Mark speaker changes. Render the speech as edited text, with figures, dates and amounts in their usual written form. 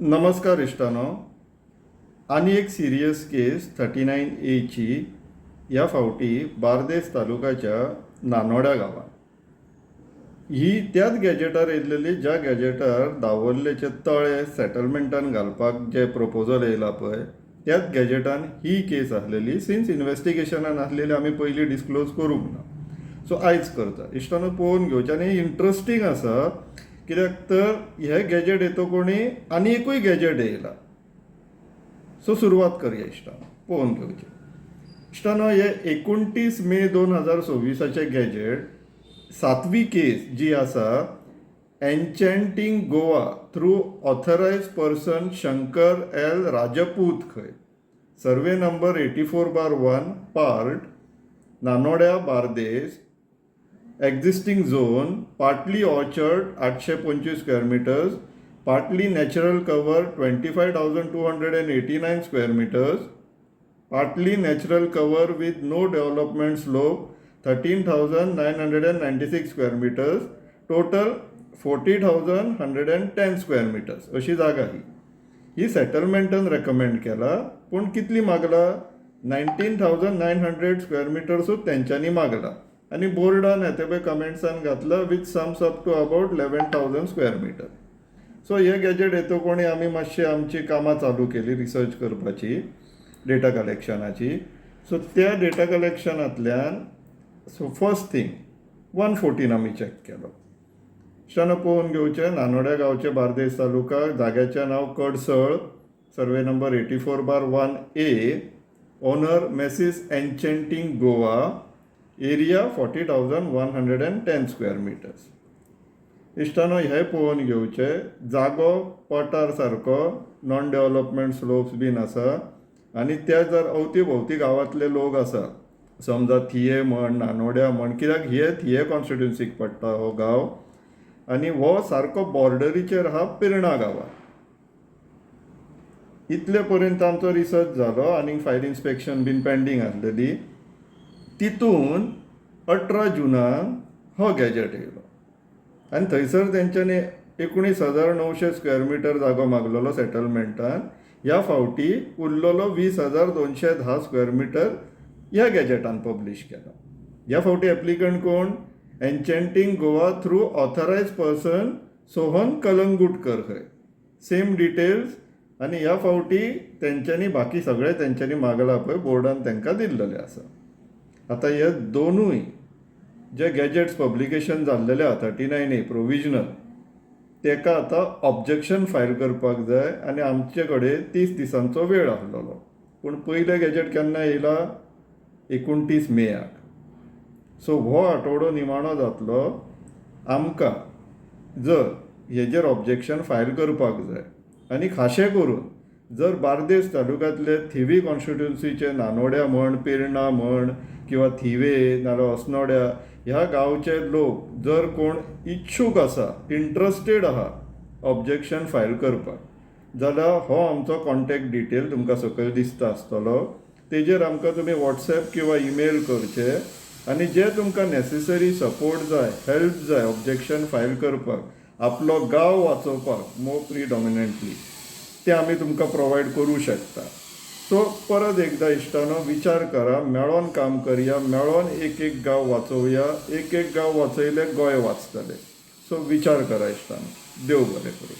Speaker 1: नमस्कार इष्टानो. आणि एक सिरियस केस 39A ची ह्या फावटी बार्देस तालुक्याच्या नानोड्या गांवांत. ही त्याच गॅजेटार येयलेली ज्या गॅजेटार दावरलेचे तळे सेटलमेंटान घालपाक जे प्रपोजल येयला पळय त्याच गॅजेटान ही केस आसलेली. सिन्स इन्व्हेस्टिगेशनान आसलेली आमी पयलीं डिस्क्लोज करूंक ना. सो आयज करता. इश्टानो पळोवन घेवचें. आनी इंट्रस्टींग आसा कित्याक तर हे गॅजेट येतकोणी आनी एकूय गॅजेट येयला. सो सुरवात करया इश्टानो. पळोवन घेवचें. इश्टानो हे 29 मे 2026 गॅजेट 7वी केस जी आसा enchanting Goa through authorised person Shankar L Rajput खंय. सर्वे नंबर 84/1 पार्ट नानोड्या Bardez. Existing zone partly orchard 825 square metres, partly natural cover 25,289 square metres, partly natural cover with no development slope 13,996 square meters, total 40,110 square meters अशी जागा ही सेटलमेंटान recommend केला. पूण कितली मागला 19,900 square मिटर्सूच तेंच्यांनी मागला. आनी बोर्डान येते पळय कमेंट्सान घातला with sums up to about 11,000 square metre. So हे गॅजेट येतकोणी आमी मातशी आमची कामां चालू केली रिसर्च करपाची डेटा कलेक्शनाची. सो त्या डेटा कलेक्शनांतल्यान फर्स्ट थिंग 114 आमी चॅक केलो. इश्टानो पळोवन घेवचें. नानोड्या गांवचे बार्देस तालुका. जाग्याचें नांव कडसळ. Survey number 84/1 A. Owner Messrs enchanting Goa. Area 40,110 square metres. इश्टानो हे पळोवन घेवचें. जागो पठार सारको नॉन डेव्हलपमेंट स्लोप्स बीन आसा. आनी त्या जर अवती भोवती गांवांतले लोक आसा समजा थिये म्हण नानोड्या म्हण कित्याक हे थिये कॉन्स्टिट्युन्सीक पडटा हो गांव. आनी हो सारको बॉर्डरीचेर आहा पिर्णा गांवांत. इतले पर्यंत आमचो रिसर्च जालो. आनी फायर इन्स्पेक्शन बीन पेंडींग आसलेली. तितून 18 जुनाक हो गॅजेट येयलो. आनी थंयसर तेंच्यांनी 19,900 स्क्वेअर मिटर जागो मागलेलो सेटलमेंटान. ह्या फावटी उरलेलो 20,210 स्क्वेअर मिटर ह्या गॅजेटान पब्लीश केला. ह्या फावटी एप्लिकंट कोण enchanting Goa through authorised person Sohan Calangutkar खंय. Same details. आनी ह्या फावटी तेंच्यांनी बाकी सगळे तेंच्यांनी मागला पळय बोर्डान तेंकां दिल्लेले आसा. आतां हे दोनूय जे गॅजेट्स पब्लिकेशन जाल्लेले आहा 39A प्रोविजनल तेका आतां ऑब्जेक्शन फायल करपाक जाय. आनी आमचे कडेन 30 दिसांचो वेळ आसलेलो. पूण पयलें गॅजेट केन्ना येयला 29 मेयाक. सो हो आठवडो निमाणो जातलो. आमकां जर हेजेर ऑब्जेक्शन फायल करपाक जाय आनी खाशें करून जर बार्देस तालुक्यांतले थिवी कॉन्स्टिट्युन्सीचे नानोड्या म्हण पिर्णा म्हण किंवा थिवे नाल्यार अस्नोड्या ह्या गांवचे लोक जर कोण इच्छूक आसा इंट्रस्टेड आहा ऑब्जेक्शन फायल करपाक जाल्यार हो आमचो कॉन्टॅक्ट डिटेल तुमकां सकयल दिसता आसतलो. तेजेर आमकां तुमी वॉट्सॅप किंवा ईमेल करचे. आनी जे तुमकां नॅसेसरी सपोर्ट जाय हेल्प जाय ऑब्जेक्शन फायल करपाक आपलो गांव वाचोवपाक मोर प्रिडॉमिनंटली ते आमी तुमकां प्रोवायड करूं शकता. सो परत एकदां इश्टानो विचार करा. मेळोन काम करया. मेळोन एक एक गांव वाचोवया. एक एक गांव वाचयले गोंय वाचतले. सो विचार करा इश्टानो. देव बरें करूं.